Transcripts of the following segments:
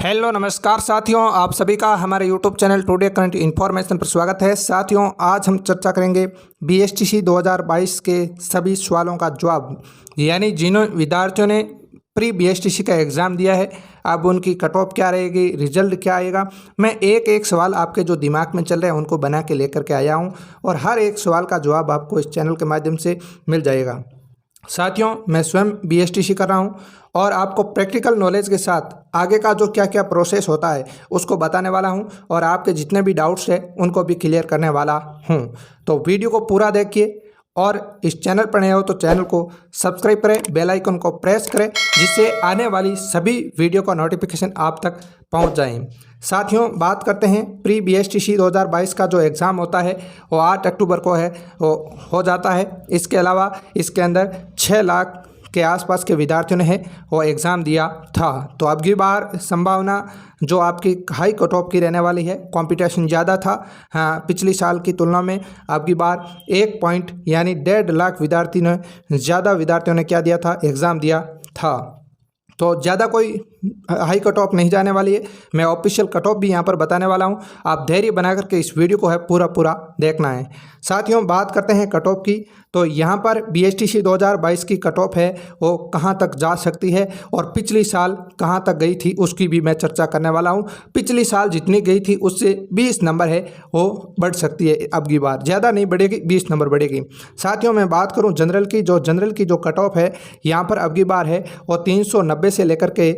Hello नमस्कार साथियों, आप सभी का हमारे YouTube channel today current information पर स्वागत है। साथियों, आज हम चर्चा करेंगे बीएसटीसी 2022 के सभी सवालों का जवाब, यानी जिन विद्यार्थियों ने प्री बीएसटीसी का एग्ज़ाम दिया है अब उनकी कट ऑफ क्या रहेगी, रिजल्ट क्या आएगा। मैं एक एक सवाल आपके जो दिमाग में चल रहे हैं उनको बना के लेकर के आया हूँ और हर एक सवाल का जवाब आपको इस चैनल के माध्यम से मिल जाएगा। साथियों, मैं स्वयं बीएसटीसी कर रहा हूं और आपको प्रैक्टिकल नॉलेज के साथ आगे का जो क्या क्या प्रोसेस होता है उसको बताने वाला हूं और आपके जितने भी डाउट्स हैं उनको भी क्लियर करने वाला हूं। तो वीडियो को पूरा देखिए और इस चैनल पर नए हो तो चैनल को सब्सक्राइब करें, बेल आइकन को प्रेस करें जिससे आने वाली सभी वीडियो का नोटिफिकेशन आप तक पहुंच जाए। साथियों, बात करते हैं प्री बीएसटीसी 2022 का जो एग्ज़ाम होता है वो 8 अक्टूबर को है वो हो जाता है। इसके अलावा इसके अंदर 6 लाख के आसपास के विद्यार्थियों ने वो एग्ज़ाम दिया था। तो अब की बार संभावना जो आपकी हाई कट ऑफ की रहने वाली है, कंपटीशन ज़्यादा था। हाँ, पिछली साल की तुलना में अब की बार 1 पॉइंट यानी 1.5 लाख ज़्यादा विद्यार्थियों ने क्या दिया था, एग्ज़ाम दिया था। तो ज़्यादा कोई हाई कट ऑफ नहीं जाने वाली है। मैं ऑफिशियल कट ऑफ भी यहाँ पर बताने वाला हूँ। आप धैर्य बना करके इस वीडियो को है पूरा देखना है। साथियों, बात करते हैं कट ऑफ की। तो यहाँ पर बीएसटीसी 2022 की कट ऑफ है वो कहाँ तक जा सकती है और पिछली साल कहाँ तक गई थी उसकी भी मैं चर्चा करने वाला हूँ। पिछली साल जितनी गई थी उससे 20 नंबर है वो बढ़ सकती है। अब की बार ज़्यादा नहीं बढ़ेगी, 20 नंबर बढ़ेगी। साथियों, मैं बात करूँ जनरल की जो कट ऑफ है यहाँ पर अब की बार है वो 390 से लेकर के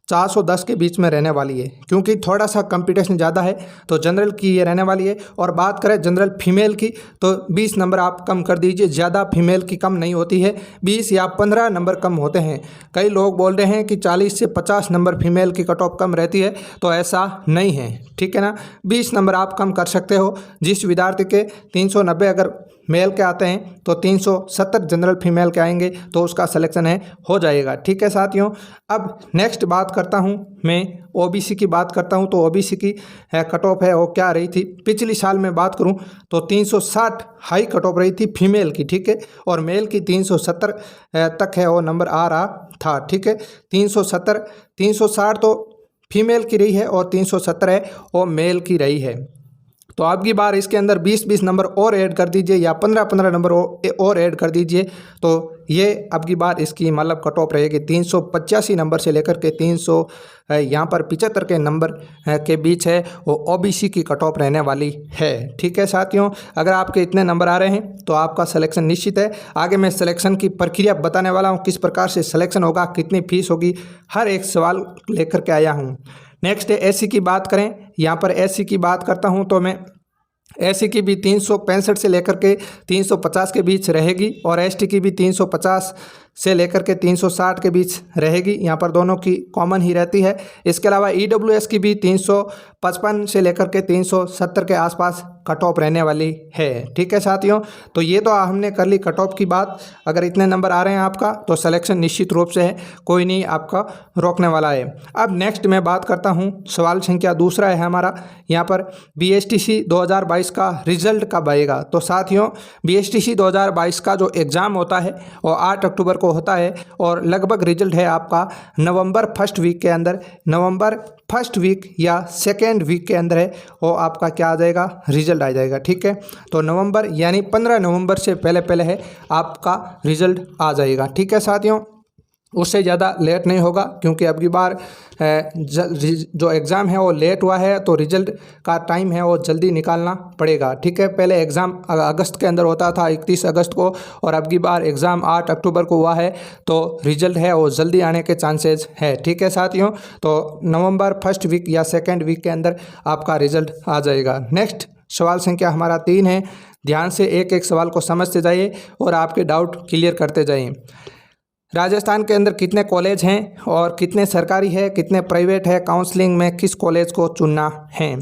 410 के बीच में रहने वाली है, क्योंकि थोड़ा सा कंपटीशन ज़्यादा है तो जनरल की ये रहने वाली है। और बात करें जनरल फीमेल की तो 20 नंबर आप कम कर दीजिए, ज़्यादा फीमेल की कम नहीं होती है, 20 या 15 नंबर कम होते हैं। कई लोग बोल रहे हैं कि 40 से 50 नंबर फीमेल की कट ऑफ कम रहती है, तो ऐसा नहीं है, ठीक है ना। 20 नंबर आप कम कर सकते हो। जिस विद्यार्थी के 390 अगर मेल के आते हैं तो 370 जनरल फीमेल के आएंगे तो उसका सिलेक्शन है हो जाएगा, ठीक है साथियों। अब नेक्स्ट बात करता हूं, मैं ओबीसी की बात करता हूं। तो ओबीसी की कट ऑफ है वो क्या रही थी। पिछली साल में बात करूं तो 360 हाई कट ऑफ रही थी फीमेल की, ठीक है, और मेल की 370 तक है वो नंबर आ रहा था, ठीक है। 360 तो फीमेल की रही है और 370 है वो मेल की रही है। तो अब की बार इसके अंदर 20-20 नंबर और ऐड कर दीजिए या 15-15 नंबर और ऐड कर दीजिए तो ये अब की बार इसकी मतलब कट ऑफ रहेगी 385 नंबर से लेकर के 300 यहाँ पर 75 के नंबर के बीच है वो ओबीसी की कट ऑफ रहने वाली है, ठीक है साथियों। अगर आपके इतने नंबर आ रहे हैं तो आपका सिलेक्शन निश्चित है। आगे मैं सिलेक्शन की प्रक्रिया बताने वाला हूँ, किस प्रकार से सिलेक्शन होगा, कितनी फीस होगी, हर एक सवाल लेकर के आया हूँ। नेक्स्ट है एससी की बात करें। यहाँ पर एससी की बात करता हूँ तो मैं एससी की भी 365 से लेकर के 350 के बीच रहेगी और एसटी की भी 350 से लेकर के 360 के बीच रहेगी। यहाँ पर दोनों की कॉमन ही रहती है। इसके अलावा ईडब्ल्यूएस की भी 355 से लेकर के 370 के आसपास कट ऑफ रहने वाली है, ठीक है साथियों। तो ये तो हमने कर ली कट ऑफ की बात। अगर इतने नंबर आ रहे हैं आपका तो सिलेक्शन निश्चित रूप से है, कोई नहीं आपका रोकने वाला है। अब नेक्स्ट मैं बात करता हूँ, सवाल संख्या दूसरा है हमारा यहाँ पर बीएसटीसी 2022 का रिजल्ट कब आएगा। तो साथियों, बीएसटीसी 2022 का जो एग्ज़ाम होता है वो 8 अक्टूबर को होता है और लगभग रिजल्ट है आपका नवंबर फर्स्ट वीक के अंदर, नवंबर फर्स्ट वीक या सेकेंड वीक के अंदर है वो आपका क्या आ जाएगा, रिजल्ट आ जाएगा, ठीक है। तो नवंबर यानी 15 नवंबर से पहले है आपका रिजल्ट आ जाएगा, ठीक है साथियों। उससे ज़्यादा लेट नहीं होगा क्योंकि अब की बार जो एग्ज़ाम है वो लेट हुआ है तो रिजल्ट का टाइम है वो जल्दी निकालना पड़ेगा, ठीक है। पहले एग्ज़ाम अगस्त के अंदर होता था 31 अगस्त को और अब की बार एग्ज़ाम 8 अक्टूबर को हुआ है तो रिजल्ट है वो जल्दी आने के चांसेस है, ठीक है साथियों। तो नवंबर फर्स्ट वीक या सेकेंड वीक के अंदर आपका रिजल्ट आ जाएगा। नेक्स्ट सवाल संख्या हमारा 3 है। ध्यान से एक एक सवाल को समझते जाइए और आपके डाउट क्लियर करते जाइए। राजस्थान के अंदर कितने कॉलेज हैं और कितने सरकारी है, कितने प्राइवेट है, काउंसलिंग में किस कॉलेज को चुनना है।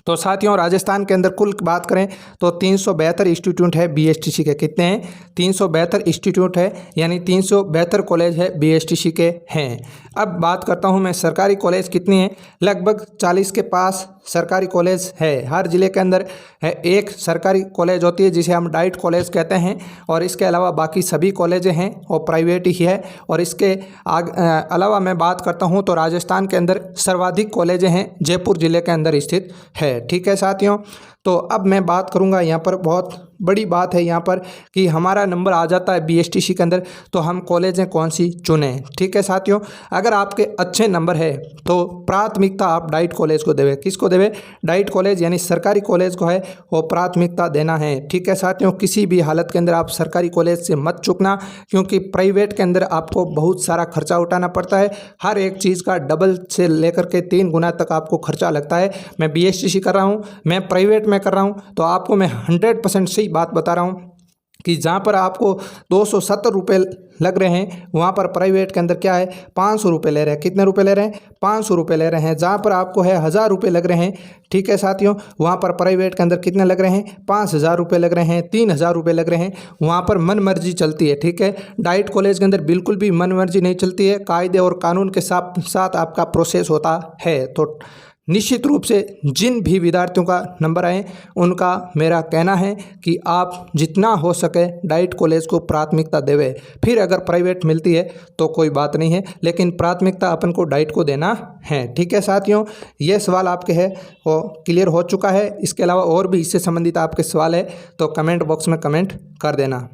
तो साथियों, राजस्थान के अंदर कुल बात करें तो 372 इंस्टीट्यूट है बीएसटीसी के। कितने हैं, 372 इंस्टीट्यूट है, यानी 372 कॉलेज है बीएसटीसी के हैं। अब बात करता हूँ मैं सरकारी कॉलेज कितनी है। लगभग 40 के पास सरकारी कॉलेज है। हर ज़िले के अंदर है एक सरकारी कॉलेज होती है जिसे हम डाइट कॉलेज कहते हैं, और इसके अलावा बाकी सभी कॉलेजें हैं वो प्राइवेट ही है। और इसके अलावा मैं बात करता हूँ तो राजस्थान के अंदर सर्वाधिक कॉलेजें हैं, जयपुर ज़िले के अंदर स्थित है। ठीक है साथियों, तो अब मैं बात करूंगा यहाँ पर बहुत बड़ी बात है यहाँ पर कि हमारा नंबर आ जाता है बीएसटीसी के अंदर तो हम कॉलेजें कौन सी चुनें। ठीक है साथियों, अगर आपके अच्छे नंबर है तो प्राथमिकता आप डाइट कॉलेज को देवे। किसको देवे? डाइट कॉलेज यानी सरकारी कॉलेज को है वो प्राथमिकता देना है। ठीक है साथियों, किसी भी हालत के अंदर आप सरकारी कॉलेज से मत चूकना, क्योंकि प्राइवेट के अंदर आपको बहुत सारा खर्चा उठाना पड़ता है। हर एक चीज़ का डबल से लेकर के 3 गुना तक आपको खर्चा लगता है। मैं बीएसटीसी कर रहा हूँ, मैं प्राइवेट में कर रहा हूँ, तो आपको मैं 100% सही बात बता रहा हूँ कि जहाँ पर आपको 270 रुपये लग रहे हैं वहाँ पर प्राइवेट के अंदर क्या है 500 रुपये ले रहे हैं। कितने रुपए ले रहे हैं? 500 रुपये ले रहे हैं। जहाँ पर आपको है 1000 रुपये लग रहे हैं, ठीक है साथियों, वहाँ पर प्राइवेट के अंदर कितने लग रहे हैं? 5000 रुपये लग रहे हैं, 3000 रुपये लग रहे हैं। वहाँ पर मन मर्जी चलती है। ठीक है, डाइट कॉलेज के अंदर बिल्कुल भी मन मर्जी नहीं चलती है, कायदे और कानून के साथ आपका प्रोसेस होता है। तो निश्चित रूप से जिन भी विद्यार्थियों का नंबर आए उनका मेरा कहना है कि आप जितना हो सके डाइट कॉलेज को प्राथमिकता देवे। फिर अगर प्राइवेट मिलती है तो कोई बात नहीं है, लेकिन प्राथमिकता अपन को डाइट को देना है। ठीक है साथियों, ये सवाल आपके है वो क्लियर हो चुका है। इसके अलावा और भी इससे संबंधित आपके सवाल है तो कमेंट बॉक्स में कमेंट कर देना।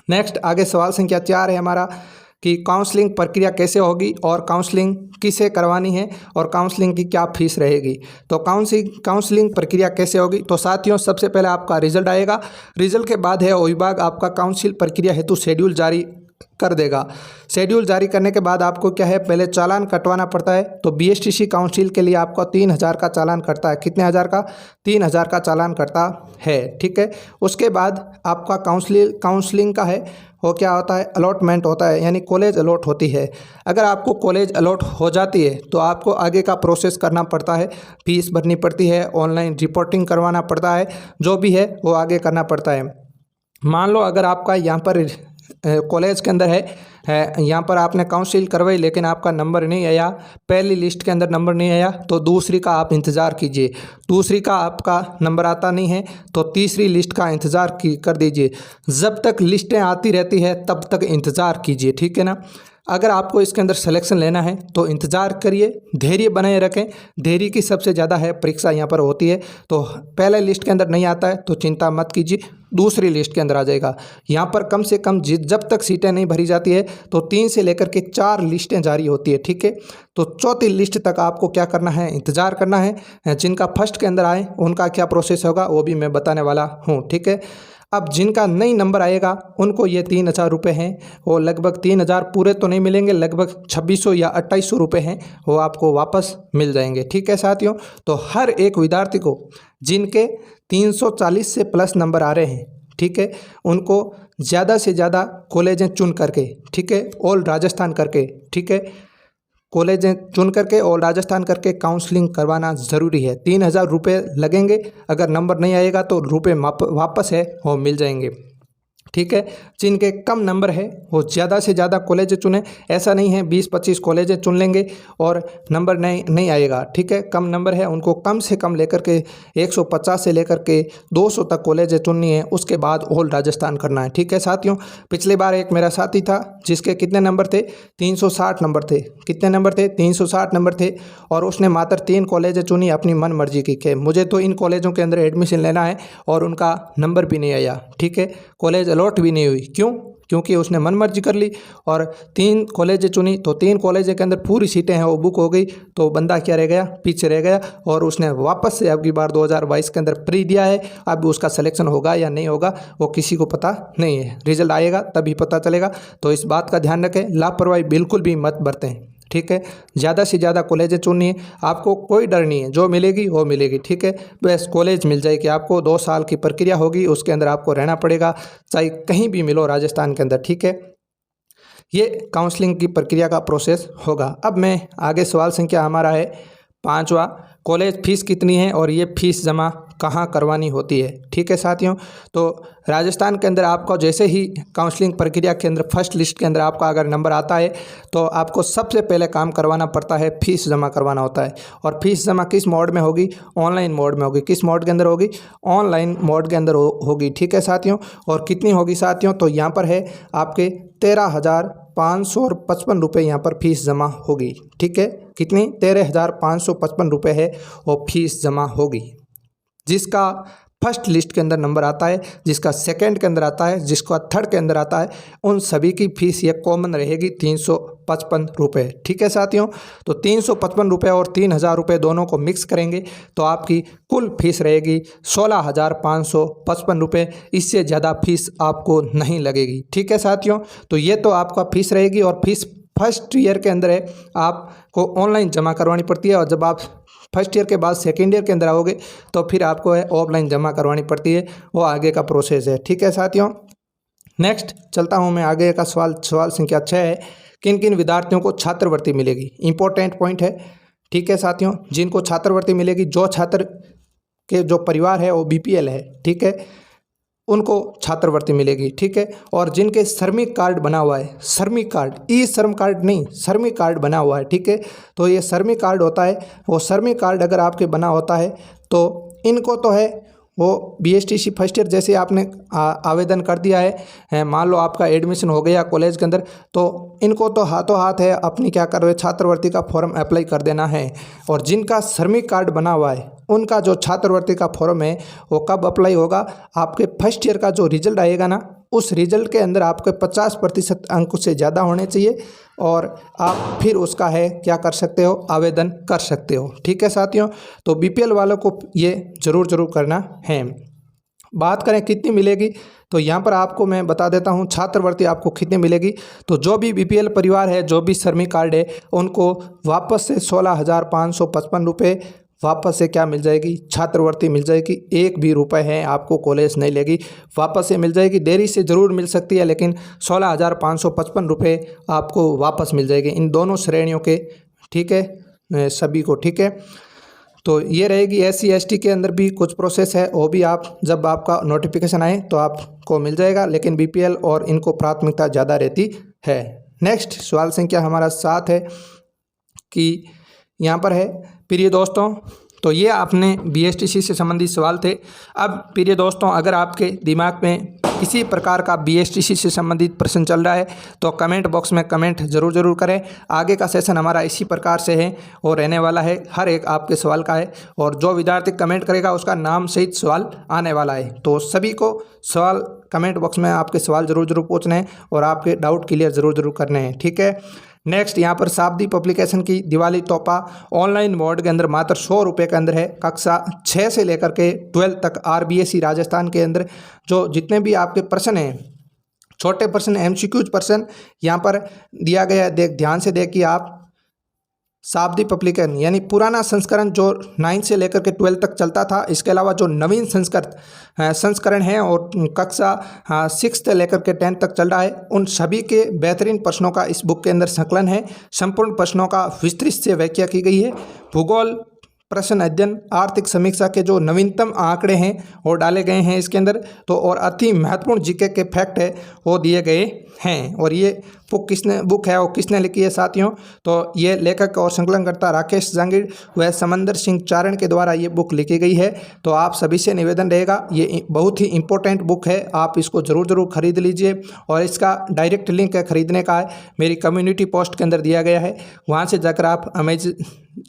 नेक्स्ट आगे सवाल संख्या 4 है हमारा कि काउंसलिंग प्रक्रिया कैसे होगी और काउंसलिंग किसे करवानी है और काउंसलिंग की क्या फीस रहेगी। तो काउंसलिंग प्रक्रिया कैसे होगी? तो साथियों, सबसे पहले आपका रिजल्ट आएगा। रिजल्ट के बाद है विभाग आपका काउंसिल प्रक्रिया हेतु शेड्यूल जारी कर देगा। शेड्यूल जारी करने के बाद आपको क्या है, पहले चालान कटवाना पड़ता है। तो बीएसटीसी काउंसिल के लिए आपको 3000 का चालान कटता है। कितने हज़ार का? 3000 का चालान कटता है। ठीक है, उसके बाद आपका काउंसलिंग का है वो क्या होता है, अलॉटमेंट होता है, यानी कॉलेज अलॉट होती है। अगर आपको कॉलेज अलॉट हो जाती है तो आपको आगे का प्रोसेस करना पड़ता है, फीस भरनी पड़ती है, ऑनलाइन रिपोर्टिंग करवाना पड़ता है, जो भी है वो आगे करना पड़ता है। मान लो अगर आपका यहाँ पर कॉलेज के अंदर है यहाँ पर आपने काउंसिल करवाई लेकिन आपका नंबर नहीं आया, पहली लिस्ट के अंदर नंबर नहीं आया, तो दूसरी का आप इंतज़ार कीजिए। दूसरी का आपका नंबर आता नहीं है तो तीसरी लिस्ट का इंतज़ार कर दीजिए। जब तक लिस्टें आती रहती है तब तक इंतज़ार कीजिए। ठीक है ना। अगर आपको इसके अंदर सिलेक्शन लेना है तो इंतज़ार करिए, धैर्य बनाए रखें। धैर्य की सबसे ज़्यादा है परीक्षा यहाँ पर होती है। तो पहले लिस्ट के अंदर नहीं आता है तो चिंता मत कीजिए, दूसरी लिस्ट के अंदर आ जाएगा। यहाँ पर कम से कम जब तक सीटें नहीं भरी जाती है तो 3 से लेकर के 4 लिस्टें जारी होती है। ठीक है, तो चौथी लिस्ट तक आपको क्या करना है, इंतज़ार करना है। जिनका फर्स्ट के अंदर आए उनका क्या प्रोसेस होगा वो भी मैं बताने वाला हूँ। ठीक है, अब जिनका नई नंबर आएगा उनको ये 3000 रुपये हैं, वो लगभग 3000 पूरे तो नहीं मिलेंगे, लगभग 2600 या 2800 रुपये हैं, वो आपको वापस मिल जाएंगे। ठीक है साथियों, तो हर एक विद्यार्थी को जिनके 340 से प्लस नंबर आ रहे हैं, ठीक है, उनको ज़्यादा से ज़्यादा कॉलेजें चुन करके, ठीक है, ऑल राजस्थान करके, ठीक है, कॉलेजें चुन करके और राजस्थान करके काउंसलिंग करवाना ज़रूरी है। 3000 रुपये लगेंगे, अगर नंबर नहीं आएगा तो रुपये वापस है वो मिल जाएंगे। ठीक है, जिनके कम नंबर है वो ज़्यादा से ज़्यादा कॉलेज चुनें। ऐसा नहीं है 20-25 कॉलेज चुन लेंगे और नंबर नहीं आएगा। ठीक है, कम नंबर है उनको कम से कम लेकर के 150 से लेकर के 200 तक कॉलेज चुननी है, उसके बाद ऑल राजस्थान करना है। ठीक है साथियों, पिछली बार एक मेरा साथी था जिसके कितने नंबर थे, 360 नंबर थे। कितने नंबर थे? 360 नंबर थे, और उसने मात्र 3 कॉलेज चुनी अपनी मन मर्जी की के मुझे तो इन कॉलेजों के अंदर एडमिशन लेना है, और उनका नंबर भी नहीं आया। ठीक है, कॉलेज अलॉट भी नहीं हुई। क्यों? क्योंकि उसने मन मर्जी कर ली और 3 कॉलेज चुनी, तो 3 कॉलेज के अंदर पूरी सीटें हैं वो बुक हो गई, तो बंदा क्या रह गया, पीछे रह गया, और उसने वापस से अब की बार 2022 के अंदर प्री दिया है। अब उसका सिलेक्शन होगा या नहीं होगा वो किसी को पता नहीं है, रिजल्ट आएगा तभी पता चलेगा। तो इस बात का ध्यान रखें, लापरवाही बिल्कुल भी मत बरतें। ठीक है, ज़्यादा से ज़्यादा कॉलेजें चुननी है, आपको कोई डर नहीं है, जो मिलेगी वो मिलेगी। ठीक है, बस कॉलेज मिल जाएगी आपको। 2 साल की प्रक्रिया होगी, उसके अंदर आपको रहना पड़ेगा, चाहे कहीं भी मिलो राजस्थान के अंदर। ठीक है, ये काउंसलिंग की प्रक्रिया का प्रोसेस होगा। अब मैं आगे सवाल संख्या हमारा है 5वां, कॉलेज फीस कितनी है और ये फीस जमा कहाँ करवानी होती है। ठीक है साथियों, तो राजस्थान के अंदर आपको जैसे ही काउंसलिंग प्रक्रिया के अंदर फर्स्ट लिस्ट के अंदर आपका अगर नंबर आता है तो आपको सबसे पहले काम करवाना पड़ता है, फीस जमा करवाना होता है। और फीस जमा किस मोड में होगी? ऑनलाइन मोड में होगी। किस मोड के अंदर होगी? ऑनलाइन मोड के अंदर होगी। ठीक है साथियों, और कितनी होगी साथियों? तो यहाँ पर है आपके 13,555 रुपये यहाँ पर फीस जमा होगी। ठीक है, कितनी? 13,555 रुपये है वो फीस जमा होगी। जिसका फर्स्ट लिस्ट के अंदर नंबर आता है, जिसका सेकंड के अंदर आता है, जिसका थर्ड के अंदर आता है, उन सभी की फीस ये कॉमन रहेगी 355 रुपये। ठीक है साथियों, तो 355 रुपये और 3,000 रुपये दोनों को मिक्स करेंगे तो आपकी कुल फीस रहेगी 16,555 रुपये। इससे ज़्यादा फीस आपको नहीं लगेगी। ठीक है साथियों, तो ये तो आपका फीस रहेगी। और फीस फर्स्ट ईयर के अंदर है, आपको ऑनलाइन जमा करवानी पड़ती है। और जब आप फर्स्ट ईयर के बाद सेकेंड ईयर के अंदर आओगे तो फिर आपको है ऑफलाइन जमा करवानी पड़ती है, वो आगे का प्रोसेस है। ठीक है साथियों, नेक्स्ट चलता हूँ मैं आगे का सवाल संख्या 6 है, किन किन विद्यार्थियों को छात्रवृत्ति मिलेगी? इंपॉर्टेंट पॉइंट है। ठीक है साथियों, जिनको छात्रवृत्ति मिलेगी, जो छात्र के जो परिवार है वो BPL है, ठीक है, उनको छात्रवृत्ति मिलेगी। ठीक है, और जिनके श्रमिक कार्ड बना हुआ है, श्रमिक कार्ड, ई श्रम कार्ड नहीं, श्रमिक कार्ड बना हुआ है। ठीक है, तो ये श्रमिक कार्ड होता है, वो श्रमिक कार्ड अगर आपके बना होता है तो इनको तो है वो BSTC फर्स्ट ईयर जैसे आपने आवेदन कर दिया है, मान लो आपका एडमिशन हो गया कॉलेज के अंदर, तो इनको तो हाथों हाथ है अपनी क्या कर रहे, छात्रवृत्ति का फॉर्म अप्लाई कर देना है। और जिनका श्रमिक कार्ड बना हुआ है उनका जो छात्रवृत्ति का फॉर्म है वो कब अप्लाई होगा? आपके फर्स्ट ईयर का जो रिजल्ट आएगा ना, उस रिजल्ट के अंदर आपके 50% अंक से ज़्यादा होने चाहिए और आप फिर उसका है क्या कर सकते हो, आवेदन कर सकते हो। ठीक है साथियों, तो BPL वालों को ये ज़रूर करना है। बात करें कितनी मिलेगी, तो यहाँ पर आपको मैं बता देता हूँ छात्रवृत्ति आपको कितनी मिलेगी। तो जो भी BPL परिवार है, जो भी श्रमिक कार्ड है, उनको वापस से 16,555 रुपये वापस से क्या मिल जाएगी? छात्रवृत्ति मिल जाएगी। एक भी रुपए है आपको कॉलेज नहीं लेगी, वापस से मिल जाएगी। देरी से ज़रूर मिल सकती है लेकिन 16,555 रुपये आपको वापस मिल जाएगी इन दोनों श्रेणियों के। ठीक है, सभी को। ठीक है, तो ये रहेगी। SC ST के अंदर भी कुछ प्रोसेस है, वो भी आप जब आपका नोटिफिकेशन आए तो आपको मिल जाएगा, लेकिन BPL और इनको प्राथमिकता ज़्यादा रहती है। नेक्स्ट सवाल संख्या हमारा 7 है कि यहाँ पर है, प्रिय दोस्तों, तो ये आपने BSTC से संबंधित सवाल थे। अब प्रिय दोस्तों, अगर आपके दिमाग में किसी प्रकार का BSTC से संबंधित प्रश्न चल रहा है तो कमेंट बॉक्स में कमेंट ज़रूर करें। आगे का सेशन हमारा इसी प्रकार से है और रहने वाला है, हर एक आपके सवाल का है, और जो विद्यार्थी कमेंट करेगा उसका नाम सहित सवाल आने वाला है। तो सभी को सवाल कमेंट बॉक्स में आपके सवाल ज़रूर पूछने हैं और आपके डाउट क्लियर ज़रूर करने हैं। ठीक है, नेक्स्ट यहाँ पर शाब्दी पब्लिकेशन की दिवाली तोहफा ऑनलाइन मोड के अंदर मात्र 100 रुपये के अंदर है। कक्षा 6 से लेकर के 12 तक RBSE राजस्थान के अंदर जो जितने भी आपके प्रश्न हैं, छोटे प्रश्न, MCQ प्रश्न यहाँ पर दिया गया है। ध्यान से देखिए आप, शाब्दी पब्लिकेशन यानी पुराना संस्करण जो 9 से लेकर के 12 तक चलता था, इसके अलावा जो नवीन संस्करण है और कक्षा 6 से लेकर के 10 तक चल रहा है, उन सभी के बेहतरीन प्रश्नों का इस बुक के अंदर संकलन है। संपूर्ण प्रश्नों का विस्तृत से व्याख्या की गई है। भूगोल प्रश्न अध्ययन, आर्थिक समीक्षा के जो नवीनतम आंकड़े हैं वो डाले गए हैं इसके अंदर, तो और अति महत्वपूर्ण GK के फैक्ट है वो दिए गए हैं। और ये बुक है वो किसने लिखी है साथियों? तो ये लेखक और संकलनकर्ता राकेश जांगीर व समंदर सिंह चारण के द्वारा ये बुक लिखी गई है। तो आप सभी से निवेदन रहेगा, ये बहुत ही इंपॉर्टेंट बुक है, आप इसको ज़रूर खरीद लीजिए। और इसका डायरेक्ट लिंक है खरीदने का है, मेरी कम्युनिटी पोस्ट के अंदर दिया गया है, वहाँ से जाकर आप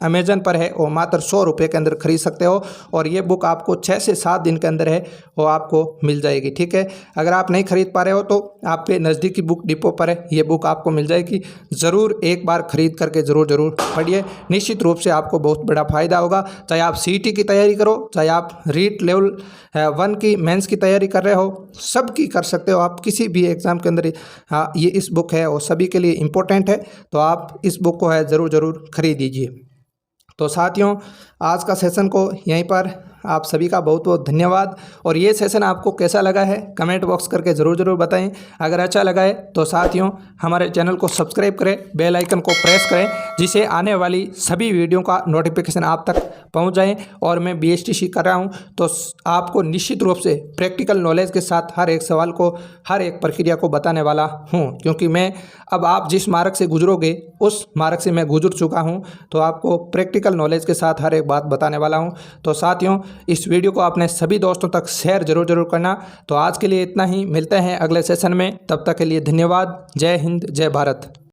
अमेजन पर है वो मात्र 100 रुपये के अंदर खरीद सकते हो। और ये बुक आपको 6 से 7 दिन के अंदर है वो आपको मिल जाएगी। ठीक है, अगर आप नहीं खरीद पा रहे हो तो आपके नज़दीकी बुक डिपो पर है ये बुक आपको मिल जाएगी। ज़रूर एक बार खरीद करके ज़रूर पढ़िए, निश्चित रूप से आपको बहुत बड़ा फ़ायदा होगा। चाहे आप CET की तैयारी करो, चाहे आप रीट लेवल 1 की मेंस की तैयारी कर रहे हो, सब की कर सकते हो आप, किसी भी एग्ज़ाम के अंदर ये इस बुक है और सभी के लिए इम्पोर्टेंट है। तो आप इस बुक को है ज़रूर खरीद लीजिए। तो साथियों, आज का सेशन को यहीं पर आप सभी का बहुत बहुत धन्यवाद। और ये सेशन आपको कैसा लगा है कमेंट बॉक्स करके ज़रूर बताएं। अगर अच्छा लगा है तो साथियों हमारे चैनल को सब्सक्राइब करें, बेल आइकन को प्रेस करें, जिससे आने वाली सभी वीडियो का नोटिफिकेशन आप तक पहुंच जाए। और मैं BSTC कर रहा हूं तो आपको निश्चित रूप से प्रैक्टिकल नॉलेज के साथ हर एक सवाल को, हर एक प्रक्रिया को बताने वाला हूं, क्योंकि मैं अब आप जिस मार्ग से गुजरोगे उस मार्ग से मैं गुजर चुका हूं। तो आपको प्रैक्टिकल नॉलेज के साथ हर एक बात बताने वाला हूं। तो साथियों इस वीडियो को अपने सभी दोस्तों तक शेयर जरूर करना। तो आज के लिए इतना ही, मिलते हैं अगले सेशन में, तब तक के लिए धन्यवाद। जय हिंद, जय भारत।